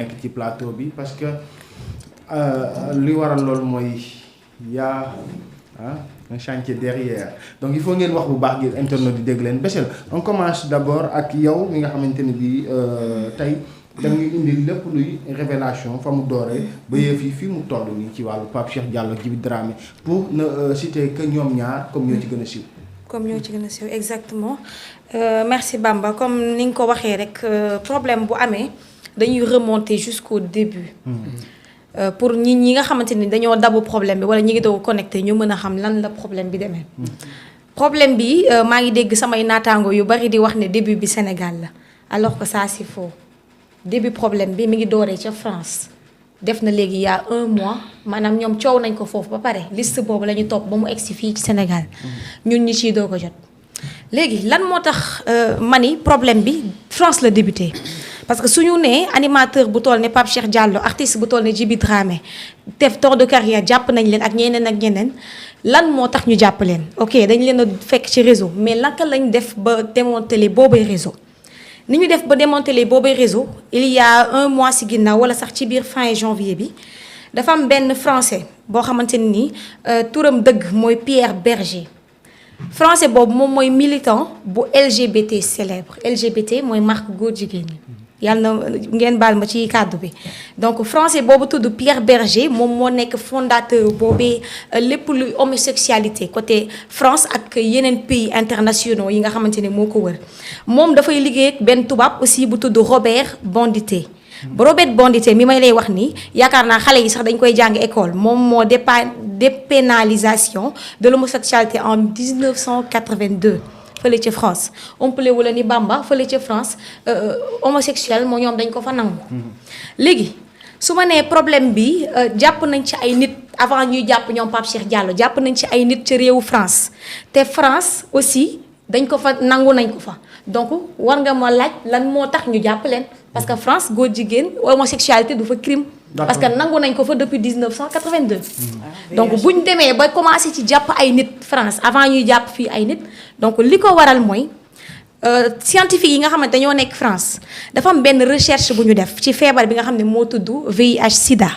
nekk ci plateau bi parce que li waral loolu mooy yaa un chantier derrière donc il faut ngeen wax bu baax ngir internet di dégg leen Bechtel on commence d'abord ak yow mi nga xamante ne bii tey da nga indi lépp luy révélation fa mu dooree ba yëf yi fii mu toll nii ci wàllu Pape Cheikh Diallo Djiby Dramé pour ne citer que ñoom ñaar comme ñoo ci gën a siiw. comme ñoo ci gën a siiw exactement merci Bamba comme ni nga ko waxee rek problème bu amee dañuy remonter jusqu'au début. Pour ñi nga xamante ni dañoo dabu problème bi wala ñi ngi doog connecté ñu mën a xam lan la problème bi demee. problème bi maa ngi dégg samay naataango yu bari di wax ne début bi Sénégal la alors que ça c'est faux début problème bi mi ngi dooree ca France def na léegi y a 1 mois maanaam ñoom coow nañ ko foofu ba pare liste boobu la ñu topp ba mu egsi fii ci Sénégal ñun ñi ciy doog a jot. léegi lan moo tax mani problème bi France la débuté. parce que suñu nee animateur bu toll ne Pape Cheikh Diallo artiste bu toll ne Djiby Dramé def tour de carrière jàpp nañ leen ak ñeneen lan moo tax ñu jàpp leen ok dañ leen a fekk ci réseau mais naka lañ def ba démanteler boobay réseau ni ñu def ba démanteler boobay réseau il y a 1 mois si ginnaaw wala sax ci biir fin janvier bi dafa am benn français boo xamante ne nii turam dëgg mooy Pierre Berger français boobu moom mooy militant bu LGBT célèbre LGBT mooy marque góor jigéen ñi yàlla na ngeen baal ma ci kàddu bi donc français boobu tudd Pierre Berger moom moo nekk fondateur boobee lépp luy homosexualité côté France ak yeneen pays internationaux yi nga xamante ne moo ko wër moom dafay liggéey ak benn tubaab aussi bu tudd Robert Bandité. Robert Bandité mi may lay wax nii yaakaar naa xale yi sax dañ koy jàng école moom moo dépénalisation de l'homosexualité en 1982. fële ca France ompale wala ni Bamba fële ca France homosexuel moo ñoom dañ ko fa nangu. léegi su ma nee problème bi jàpp nañ ci ay nit avant ñuy jàpp ñoom Pape Cheikh Diallo jàpp nañ ci ay nit ca réewu France te France aussi dañ ko fa nangu nañ ko fa donc war nga ma laaj lan moo tax ñu jàpp leen parce que France góor jigéen homosexualité du fa crime. parce que nangu nañ ko fa depuis 1982. donc bu ñu demee ba commencé ci jàpp ay nit France avant ñuy jàpp fii ay nit donc li ko waral mooy scientifique yi nga xamante dañoo nekk France dafa am benn recherche bu ñu def ci feebar bi nga xam ne moo tudd VIH Sida.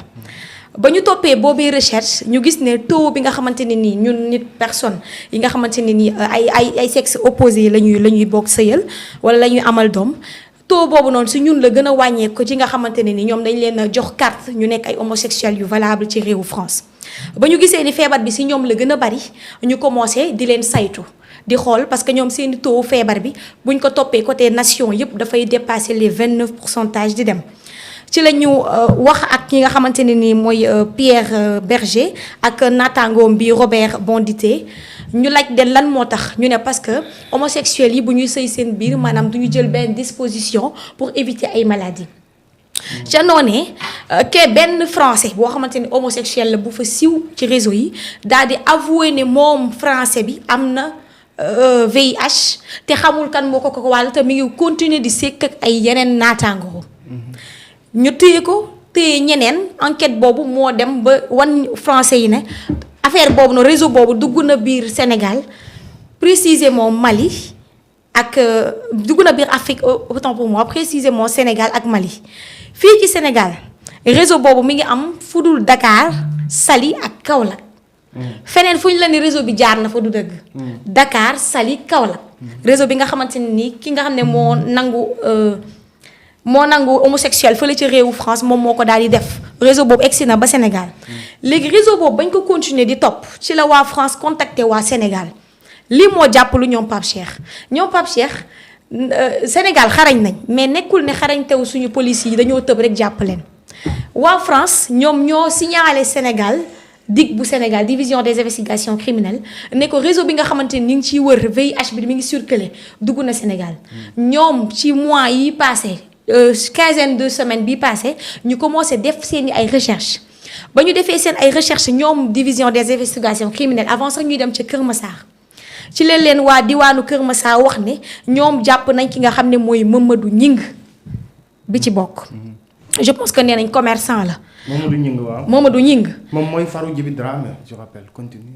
ba ñu toppee boobee recherche ñu gis ne taux bi nga xamante ne nii ñun nit personne yi nga xamante ne nii ay sexe opposé la ñuy bokk sëyal wala la ñuy amal doom. taux boobu noonu si ñun la gën a wàññeeku ko ci nga xamante ne ni ñoom dañ leen a jox carte ñu nekk ay homosexuels yu valable ci réewu France ba ñu gisee ni feebar bi si ñoom la gën a bari ñu commencé di leen saytu di xool parce que ñoom seeni taux feebar bi buñ ko toppee côté nation yëpp dafay dépasser les 29% di dem ci la ñu wax ak ki nga xamante ne ni mooy Pierre Berger ak naataangoom bi Robert Bandité ñu laaj den lan moo tax ñu ne parce que homosexuels yi bu ñuy sëy seen biir maanaam du ñu jël benn disposition pour éviter ay maladies. ca noonee ke benn français boo xamante ni homosexuel la bu fa siiw ci réseau yi daal di avouer ne moom français bi am na VIH te xamul kan moo ko wàll te mi ngi continuer di sekk ak ay yeneen naataangoo. ñu téye ñeneen enquête boobu moo dem ba wan français yi ne. affaire boobu noonu réseau boobu dugg na biir Sénégal précisément Mali ak dugg na biir Afrique autant pour moi précisément Sénégal ak Mali fii ci Sénégal réseau boobu mi ngi am fudul Dakar Saly ak Kaolack feneen fu ñu la ni réseau bi jaar na fa du dëgg Dakar Saly Kaolack réseau bi nga xamante ne nii ki nga xam ne moo nangu homosexuel fële ci réewu France moom moo ko daal di def réseau boobu egsi na ba Sénégal léegi réseau boobu bañ ko continuer di topp ci la waa France contacté waa Sénégal lii moo jàppalu ñoom Pape Cheikh Sénégal xarañ nañ mais nekkul ne xarañ tew suñu police yi dañoo tëb rek jàpp leen waa France ñoom ñoo signalé Sénégal DIC bu Sénégal division des investigations criminelles ne ko réseau bi nga xamante ni ngi ciy wër VIH bi mi ngi circulé dugg na Sénégal ñoom ci mois yi passé quinzaine de semaines bii passé ñu commencé def seen ay recherche ba ñu defee seen ay recherche ñoom division des investigations criminelles avant sax ñuy dem ca Kër Massar ci leen waa diwaanu Kër Massar wax ne ñoom jàpp nañ ki nga xam ne mooy Mamadou Ñing bi ci bokk. je pense que nee nañ commerçant la. Mamadou Ñing waaw Mamadou Ñing. moom mooy faru Djiby Dramé je rappelle continue.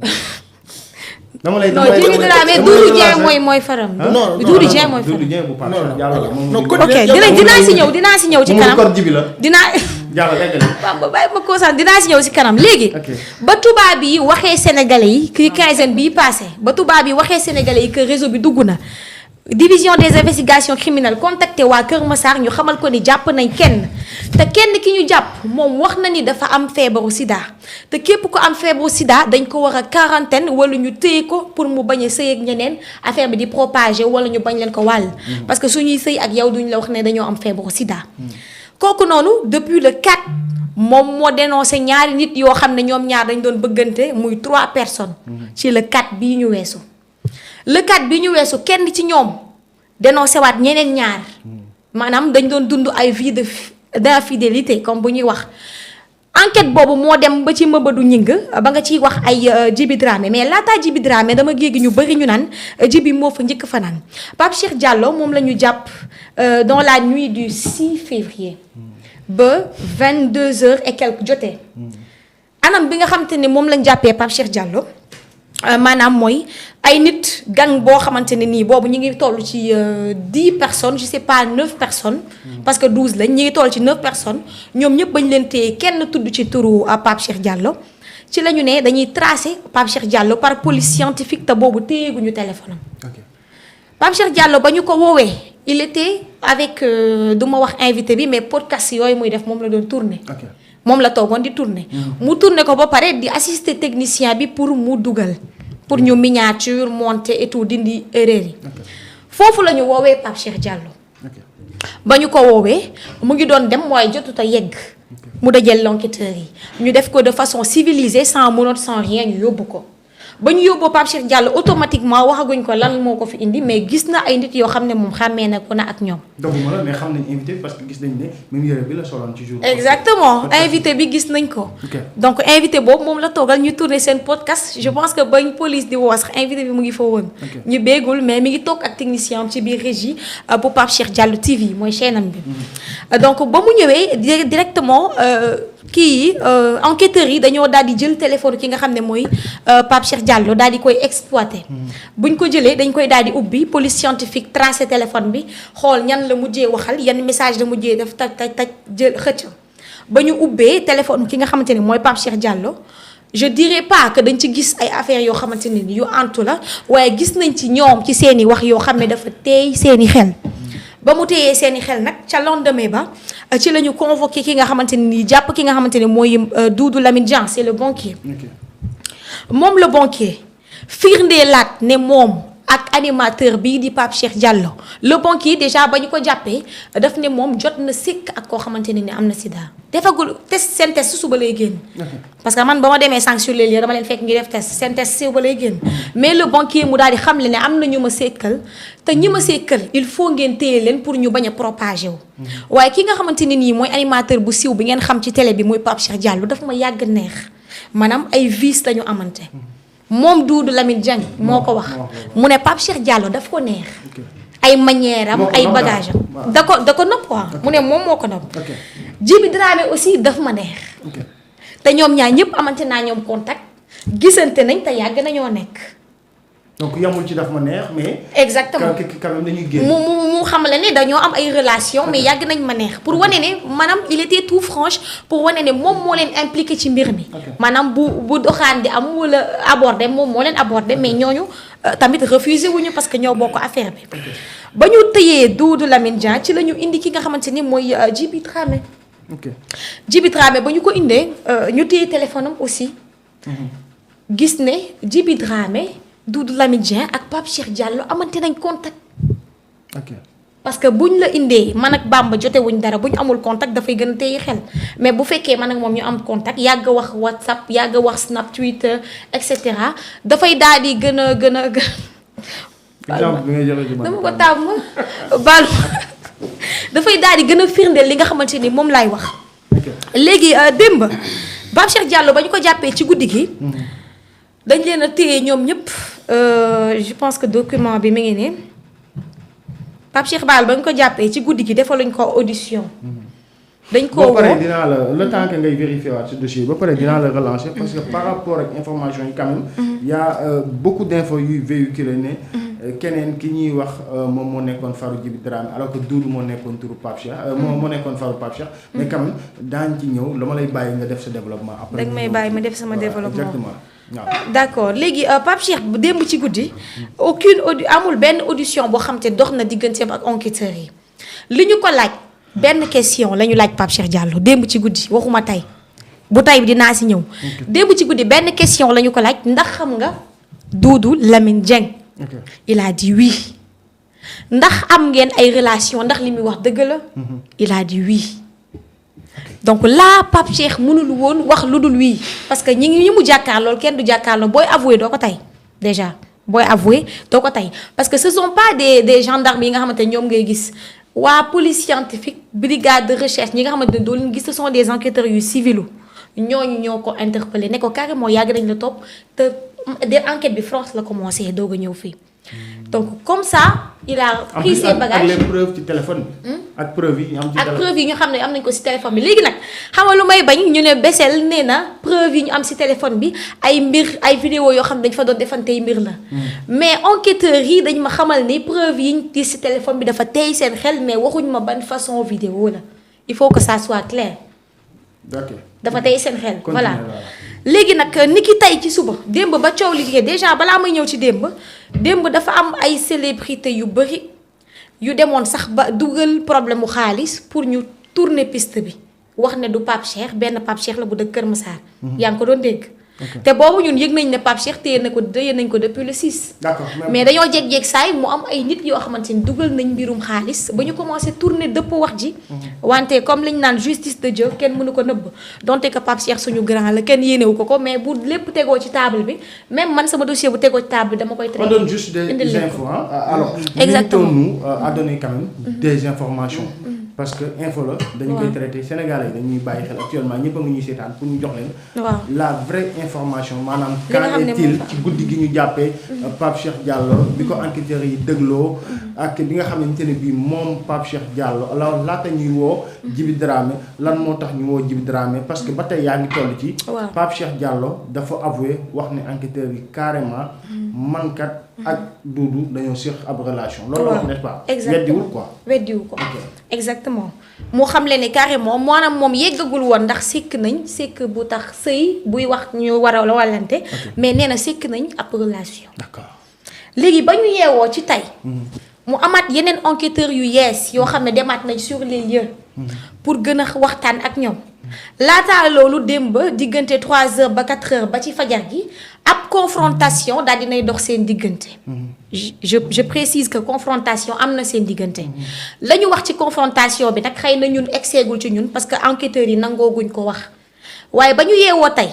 dama lay non Djiby Dramé Doudou Dieng mooy faram. non Doudou Dieng mooy faram. Doudou Dieng bu Pape Cheikh Diallo la moom. ok dinaa si ñëw ci kanam. code Djiby la. dinaa. Diallo eggali. waaw bàyyi ma ko sax dinaa si ñëw si kanam léegi. ba tubaab yi waxee sénégalais yi kii quinzaine bii passé ba tubaab yi waxee sénégalais yi que réseau bi dugg na. division des investigations criminelles contacté waa Kër Massar ñu xamal ko ni jàpp nañ kenn te kenn ki ñu jàpp moom wax na ni dafa am feebaru sida te képp ko am feebaru sida dañ ko war a quarantaine wala ñu téye ko pour mu bañ a sëy ak ñeneen affaire bi di propager wala ñu bañ leen ko wàll. parce que suñuy sëy ak yow duñ la wax ne dañoo am feebaru sida. kooku noonu depuis le 4 moom moo dénoncé ñaari nit yoo xam ne ñoom ñaar dañ doon bëggante muy 3 personnes. ci le 4 bii ñu weesu. le 4 bi ñu weesu kenn ci ñoom dénoncé waat ñeneen ñaar maanaam dañ doon dund ay vie d'infidélité comme bu ñuy wax enquête boobu moo dem ba ci Mamadou Ñing ba nga ciy wax ay Djiby Dramé mais laataa Djiby Dramé dama géegi ñu bëri ñu naan Djiby moo fa njëkk fanaan Pape Cheikh Diallo moom la ñu jàpp dans la nuit du 6 février ba 22h et quelques jotee anam bi nga xamante ne moom lañ jàppee Pape Cheikh Diallo maanaam mooy ay nit gang boo xamante ne nii boobu ñu ngi toll ci 10 personnes je sais pas 9 personnes. parce que 12 lañ ñu ngi toll ci 9 personnes ñoom ñëpp bañ leen téye kenn tudd ci turu Pape Cheikh Diallo ci la ñu ne dañuy tracer Pape Cheikh Diallo par police scientifique te boobu téyeguñu téléphone am. Pape Cheikh Diallo ba ñu ko woowee il était avec du ma wax invité bi mais podcast yooyu muy def moom la doon tourner. moom la toogoon di tourner. mu tourner ko ba pare di assister technicien bi pour mu dugal. pour ñu miniature monter et tout dindi erreur yi. foofu la ñu woowee Pape Cheikh Diallo. ba ñu ko woowee mu ngi doon dem waaye jotut a yegg. mu dajale l'enquêteur yi ñu def ko de façon civilisée sans menottes sans rien ñu yóbbu ko. ba ñu yóbboo Pape Cheikh Diallo automatiquement waxaguñ ko lan moo ko fi indi mais gis na ay nit yoo xam ne moom xàmmee na ko na ak ñoom. doguma la mais xam nañ invité parce que gis nañ ne même yére bi la soloon ci jour. exactement invité bi gis nañ ko. donc invité boobu moom la toogal ñu tourner seen podcast je pense que bañ police di woo sax invité bi mu ngi fa woon. ñu béegul mais mi ngi toog ak technicien am ci biir régie bu Pape Cheikh Diallo TV mooy chaîne am bi. donc ba mu ñëwee directement kii yi enquêteurs yi dañoo daal di jël téléphone ki nga xam ne mooy Pape Cheikh Diallo daal di koy exploité. buñ ko jëlee dañ koy daal di ubbi police scientifique tracé téléphone bi xool ñan la mujjee waxal yan message la mujjee def taj jël xëcc. ba ñu ubbee téléphone ki nga xamante ne mooy Pape Cheikh Diallo je dirais pas que dañ ci gis ay affaires yoo xamante ne yu antu la waaye gis nañ ci ñoom ci seeni wax yoo xam ne dafa teey seeni xel. ba mu téyee seeni xel nag ca lendemain ba ci la ñu convoqué ki nga xamante ne nii jàpp ki nga xamante ne mooy Doudou Lamine Dieng c'est le banquier. moom le banquier firndeelaat ne moom ak animateur bii di Pape Cheikh Diallo le banquier déjà ba ñu ko jàppee daf ne moom jot na sikk ak koo xamante ne ni am na sida. defagul test seen test suba lay génn. parce que man ba ma demee sànq sur les lieux dama leen fekk ngi def test seen test suba lay génn mais le banquier mu daal di xamle ne am na ñu ma sekkal te ñi ma sekkal il faut ngeen téye leen pour ñu bañ a propager wu. waaye ki nga xamante ne nii mooy animateur bu siiw bi ngeen xam ci télé bi muy Pape Cheikh Diallo daf ma yàgg neex maanaam ay vices la ñu amante. moom Doudou Lamine Dieng moo ko wax mu ne Pape Cheikh Diallo daf ko neex. ay manière am ay bagage am da ko nopp quoi mu ne moom moo ko nopp. Djiby Dramé aussi daf ma neex. te ñoom ñaar ñëpp amante naa ñoom contact gisante nañ te yàgg nañoo nekk. donc yamul ci daf ma neex mais. exactement quand même dañuy génn. mu xamale ne dañoo am ay relation mais yàgg nañ ma neex pour wane ne maanaam il était tout franche pour wane ne moom moo leen impliqué ci mbir mi. maanaam bu doxaan di am wala abordé moom moo leen abordé mais ñooñu tamit refusé wuñu parce que ñoo bokk affaire bi. ba ñu tëyee Doudou Lamine Dieng ci la ñu indi ki nga xamante ni mooy Djiby Dramé. Djiby Dramé ba ñu ko indee ñu téye téléphone am aussi. gis ne Djiby Dramé. Doudou Lamine Dieng ak Pape Cheikh Diallo amante nañ contact. parce que buñ la indee man ak Bamba jotewuñ dara buñ amul contact dafay gën a téye xel mais bu fekkee man ak moom ñu am contact yàgg wax WhatsApp yàgg wax Snap Twitter et cetera dafay daal di gën a. exemple bi ngay jëlee dama ko tàmm baal dafay daal di gën a firndeel li nga xamante ni moom laay wax. léegi démb Pape Cheikh Diallo ba ñu ko jàppee ci guddi gi. dañ leen a téye ñoom ñëpp je pense que document bi mi ngi ne Pape Cheikh Baal ba ñu ko jàppee ci guddi gi defaluñ ko audition dañ ko ba pare dinaa la le temps que ngay vérifier waat ce dossier ba pare dinaa la relancer parce que par rapport ak information yi quand même y a beaucoup d'infos yuy véhiculé ne keneen ki ñuy wax moom moo nekkoon faru Djiby Dramé alors que Doudou moo nekkoon turu Pape Cheikh moo nekkoon faru Pape Cheikh mais quand même daañ ci ñëw la ma lay bàyyi nga def sa développement après danga may bàyyi ma def sama développement exactement waaw d'accord léegi Pape Cheikh démb ci guddi aucune amul benn audition boo xam te dox na digganteem ak enquêteurs yi li ñu ko laaj benn question la ñu laaj Pape Cheikh Diallo démb ci guddi waxuma tey bu tey bi dinaa si ñëw démb ci guddi benn question la ñu ko laaj ndax xam nga Doudou Lamine Dieng il a dit oui ndax am ngeen ay relation ndax li muy wax dëgg la il a dit oui donc là Pape Cheikh mënul woon wax lu dul oui parce que ñi mu jàkkaarloo kenn du jàkkaarloo booy avoué doo ko tey déjà booy avoué doo ko tey parce que ce sont pas des gendarmes yi nga xamante ne ñoom ngay gis waa police scientifique brigade de recherche ñi nga xamante ne doo leen gis ce sont des enquêteurs yu civilu ñooñu ñoo ko interpellé ne ko carrément yàgg nañ la topp te des enquêtes bi France la commencé doog a ñëw fii donc comme ça il a pris ses bagages ak les preuves ci téléphone bi. ak preuves yi ñu am ci téléphone ak preuves yi ñu xam ne am nañ ko si téléphone bi léegi nag xam nga lu may bañ ñu ne Bessel nee na preuves yi ñu am si téléphone bi ay mbir ay vidéo yoo xam ne dañ fa doon defantey mbir la. mais enquêteurs yi dañ ma xamal ni preuves yi ñu gis si téléphone bi dafa tey seen xel mais waxuñ ma ban façon vidéo la il faut que ça soit clair. d'accord dafa tey seen xel. voilà léegi nag ni ki tey ci suba démb ba coow li déjà balaa may ñëw ci démb dafa am ay célébrité yu bëri yu demoon sax ba dugal problème mu xaalis pour ñu tourner piste bi wax ne du Pape Cheikh benn Pape Cheikh la bu dëkk Kër Massar. yaa ngi ko doon dégg. te boobu ñun yëg nañ ne Pape Cheikh téye nañ ko depuis le 6. d'accord mais dañoo jékki-jékki saay mu am ay nit yoo xamante ni dugal nañ mbirum xaalis ba ñu commencé tourner dëpp wax ji. wante comme liñ naan justice de Dieu kenn mënu ko nëbb donte que Pape Cheikh suñu grand la kenn yéenewu ko mais bu lépp tegoo ci table bi même man sama dossier bu tegoo ci table bi dama koy traité. on donne juste des infos alors. exactement nous à donner quand même des informations. parce que info la dañu koy traité Sénégalais yi dañuy bàyyi xel actuellement ñëpp a ngi ñuy seetaan pour ñu jox leen. la vraie information maanaam. qu'en est-il ci guddi gi ñu jàppee. Pape Cheikh Diallo bi ko enquêteurs yi dégloo. ak bi nga xamante ne bii moom Pape Cheikh Diallo alors laata ñuy woo. Djiby Dramé lan moo tax ñu woo Djiby Dramé parce que ba tey yaa ngi toll ci. Pape Cheikh Diallo dafa avoué wax ne enquêteurs yi carrément. man kat ak Doudou dañoo séq ab relation. loolu la wax n'est-ce pas. weddiwul quoi. weddiwu ko exactement moo xam le ne carrément maanaam moom yeggagul woon ndax sekk nañ sekk bu tax sëy buy wax ñu war a wàllante mais nee na sekk nañ ab relation. d'accord léegi ba ñu yeewoo ci tey. mu amaat yeneen enquêteurs yu yees yoo xam ne demaat nañ sur les lieux. pour gën a waxtaan ak ñoom. laataa loolu démb ba diggante 3h ba 4h ba ci fajar gi ab confrontation daal dinay dox seen diggante. je précise que confrontation am na seen diggante. la ñu wax ci confrontation bi nag xëy na ñun egseegul ci ñun parce que enquêteurs yi nangooguñ ko wax waaye ba ñu yeewoo tey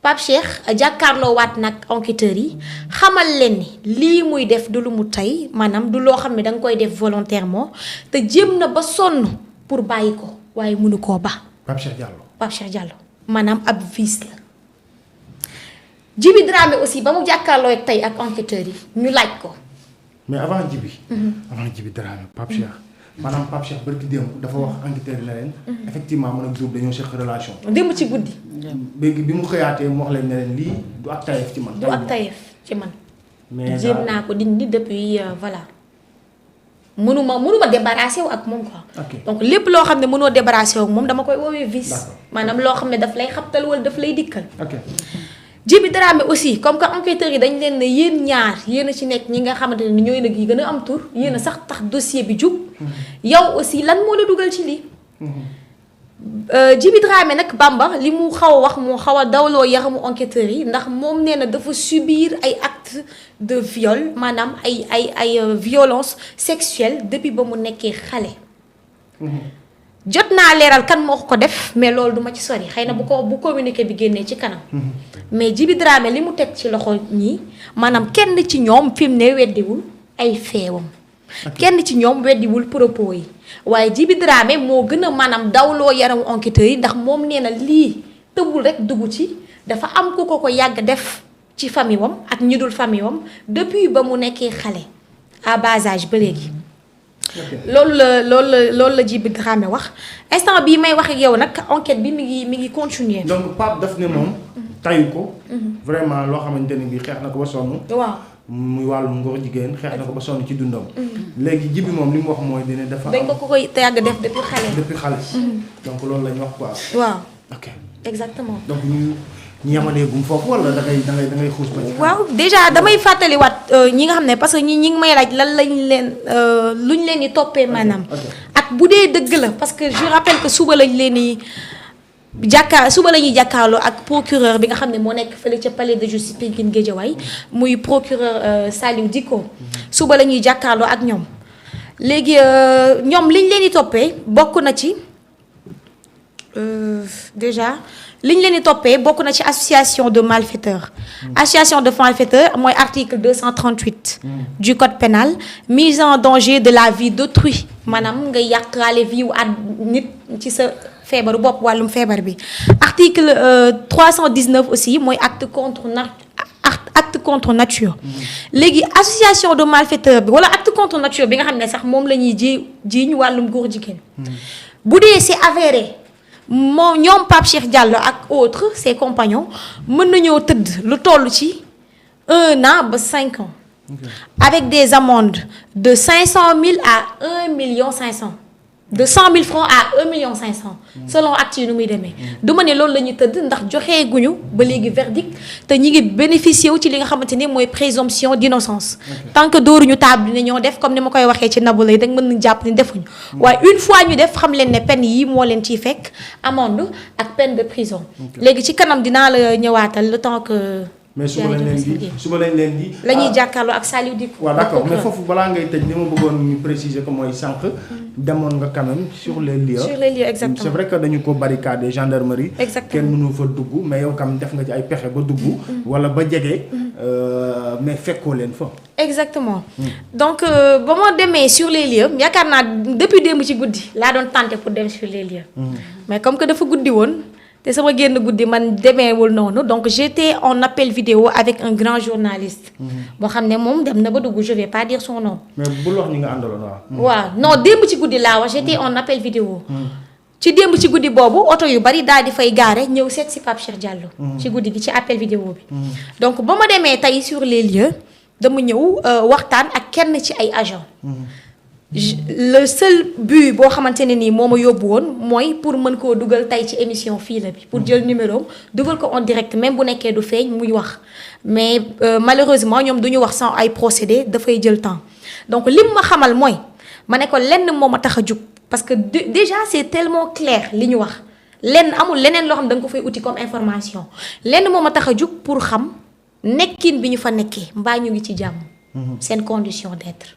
Pape Cheikh jàkkaarloo waat nag enquêteurs yi xamal leen ni lii muy def du lu mu tey maanaam du loo xam ne da nga koy def volontairement te jéem na ba sonn pour bàyyi ko waaye mënu koo ba. Pape Cheikh Diallo maanaam ab vice la. Djiby Dramé aussi ba mu jàkkaarloo ak tey ak enquêteurs yi ñu laaj ko. mais avant Djiby Dramé Pape Cheikh maanaam Pape Cheikh barki démb dafa wax enquêteurs yi ne leen. effectivement man ak Doudou dañoo seq relation. démb ci guddi. léegi bi mu xëyaatee mu wax leen ne leen lii du ak tayef ci man. du ak tayef ci man. mais jéem naa ko dindi depuis voilà. mënuma débarrassé wu ak moom quoi. donc lépp loo xam ne mënoo débarrassé wu ak moom dama koy woowee vice. maanaam loo xam ne daf lay xabtal wala daf lay dikkal. Djiby Dramé aussi comme que enquêteurs yi dañ leen ne yéen ñaar yéen a ci nekk ñi nga xamante ne ñooy nag yi gën a am tur yéen a sax tax dossier bi jub. yow aussi lan moo la dugal ci lii. Djiby Dramé nag Bamba li mu xaw a wax moo xaw a dawloo yaramu enquêteurs yi ndax moom nee na dafa subir ay actes de viol maanaam ay violence sexuelle depuis ba mu nekkee xale. jot naa leeral kan moo ko def mais loolu duma ci sori xëy na bu communiqué bi génnee ci kanam. mais Djiby Dramé li mu teg ci loxo ñii maanaam kenn ci ñoom fi mu ne weddiwul ay feewam. kenn ci ñoom weddiwul propos yi waaye Djiby Dramé moo gën a maanaam dawloo yaramu enquêteurs yi ndax moom nee na lii tëbul rek dugg ci dafa am ku ko yàgg def ci famille wam ak ñi dul famille wam depuis ba mu nekkee xale à bas âge ba léegi loolu la Djiby Dramé wax instant bii may wax ak yow nag enquête bi mi ngi continuer. donc Pape daf ne moom. tayu ko. vraiment loo xamante ne bii xeex na ko ba sonn. waaw muy wàllum ngóor jigéen xeex na ko ba sonn ci dundam. léegi Djiby moom li mu wax mooy dina dafa. dañ ko koy yàgg def depuis xale. donc loolu la ñu wax quoi. waaw ok exactement. donc ñu yemalee gum foofu wala da ngay xuus ba ci. waaw déjà damay fàttaliwaat ñi nga xam ne parce que ñi ngi may laaj lan lañ leen luñ leen di toppee maanaam. ak bu dee dëgg la parce que je rappelle que suba lañ leen di suba la ñuy jàkkaarloo ak procureur bi nga xam ne moo nekk fële ca palais de justice Pikine Guédiawaye muy procureur Saliou Dicko suba la ñuy jàkkaarloo ak ñoom léegi ñoom liñ leen di toppee bokk na ci déjà. li ñu leen di toppee bokk na ci association de malfaiteurs. association de malfaiteurs mooy article 238. du code pénal mise en danger de la vie d'autrui maanaam nga yàqaale vie wu nit ci sa feebaru bopp wàllum feebar bi. article 319 aussi mooy acte contre nature. léegi association de malfaiteurs bi wala acte contre nature bi nga xam ne sax moom la ñuy jiiñ wàllum góor jigéen. bu dee c'est avéré. ñoom Pape Cheikh Diallo ak autres ses compagnons mën nañoo tëdd lu toll ci 1 an ba 5 ans. avec des amendes de 500 000 à 1 million 500. de 100 000 francs à 1 million 500. selon acte yi nu muy demee. du ma ne loolu la ñuy tëdd ndax joxee guñu ba léegi verdict te ñi ngi bénéficier wu ci li nga xamante ni mooy présomption d'innocence. tant que dóoruñu table ne ñoo def comme ni ma koy waxee ci Nabou Leye rek mën nañu jàpp ni defuñu. waaye une fois ñu def xam leen ne peine yi moo leen ciy fekk amende ak peine de prison. léegi ci kanam dinaa la ñëwaatal le temps que. mais suba lañ leen di la ñuy jàkkaarloo ak Saliou Dicko. waaw d'accord mais foofu balaa ngay tëj ni ma bëggoon ñu préciser ko mooy sànq. demoon nga quand même sur les lieux. Exactement. c'est vrai que dañu ko barricade gendarmerie. Exactement. kenn mënu fa dugg mais yow kam def nga ci ay pexe ba dugg. wala ba jege. mais fekkoo leen fa. exactement. donc ba ma demee sur les lieux yaakaar naa depuis démb ci guddi laa doon tenté pour dem sur les lieux. mais comme que dafa guddi woon. te sama génn guddi man demeewul noonu donc j'étais en appel vidéo avec un grand journaliste. boo xam ne moom dem na ba dugg je vais pas dire son nom. mais bul wax ñi nga àndaloon waaw. waaw non démb ci guddi laa wax j'étais en appel vidéo. ci démb ci guddi boobu oto yu bari daal di fay gaare ñëw seet si Pape Cheikh Diallo. ci guddi gi ci appel vidéo bi. donc ba ma demee tey sur les lieux dama ñëw waxtaan ak kenn ci ay agents. le seul but boo xamante ne nii moo ma yóbbu woon mooy pour mën koo dugal tey ci émission fii la bi pour jël numéro dugal ko en direct même bu nekkee du feeñ muy wax mais malheureusement ñoom du ñu wax sans ay procédé dafay jël temps donc lim ma xamal mooy ma ne ko lenn moo ma tax a jug parce que déjà c'est tellement clair li ñu wax lenn amul leneen loo xam da nga ko fay uti comme information lenn moo ma tax a jug pour xam nekkin bi ñu fa nekkee mbaa ñu ngi ci jàmm. seen condition d'être.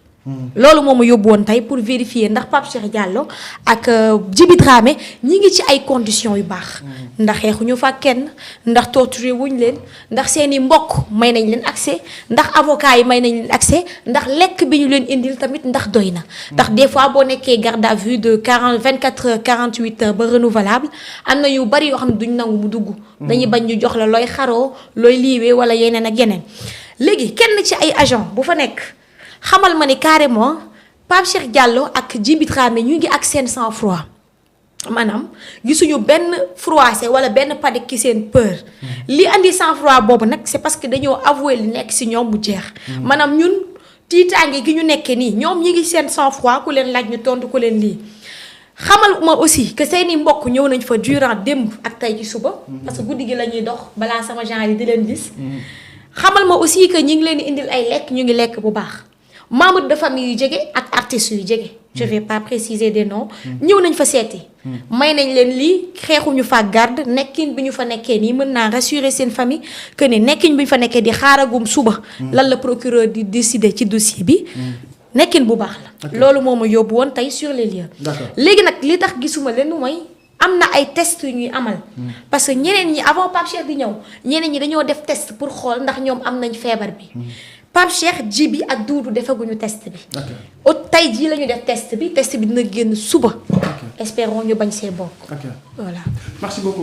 loolu moo ma yóbbu woon tey pour vérifier ndax Pape Cheikh Diallo ak Djiby Dramé ñi ngi ci ay conditions yu baax. ndax xeexuñu fa kenn ndax torturé wuñ leen ndax seeni mbokk may nañ leen accès ndax avocat yi may nañ leen accès ndax lekk bi ñu leen indil tamit ndax doy na. ndax des fois boo nekkee garde à vue de 24 heures 48 heures ba renouvelable am na yu bari yoo xam ne duñ nangu mu dugg. dañuy bañ ñu jox la looy xaroo looy liiwee wala yeneen ak yeneen léegi kenn ci ay agent bu fa nekk. xamal ma ni carrément Pape Cheikh Diallo ak Djiby Dramé ñu ngi ak seen sang-froid maanaam gisuñu benn froissé wala benn panique ki seen peur li andi sang-froid boobu nag c'est parce que dañoo avoué li nekk ci ñoom bu jeex maanaam ñun tiitaange gi ñu nekkee nii ñoom ñi ngi seen sang-froid ku leen laaj ñu tontu ku leen lii xamal ma aussi que seeni mbokk ñëw nañ fa durant démb ak tey ci suba parce que guddi gi la ñuy dox balaa sama genre yi di leen gis xamal ma aussi que ñi ngi leen di indil ay lekk ñu ngi lekk bu baax membres de famille yu jege ak artistes yu jege je vais pas préciser des noms ñëw nañ fa seeti may nañ leen lii xeexuñu fa garde nekkin bi ñu fa nekkee nii mën naa rassurer seen famille que ne nekkin bi ñu fa nekkee di xaaragum suba lan la procureur di décider ci dossier bi nekkin bu baax la loolu moo ma yóbbu woon tey sur les lieux léegi nag li tax gisuma leen mooy am na ay tests yu ñuy amal parce que ñeneen ñi avant Pape Cheikh di ñëw ñeneen ñi dañoo def test pour xool ndax ñoom am nañ feebar bi Pape Cheikh Djiby ak Doudou defaguñu test bi. tey jii la ñu def test bi dina génn suba. espérons ñu bañ see bokk. ok voilà. merci beaucoup.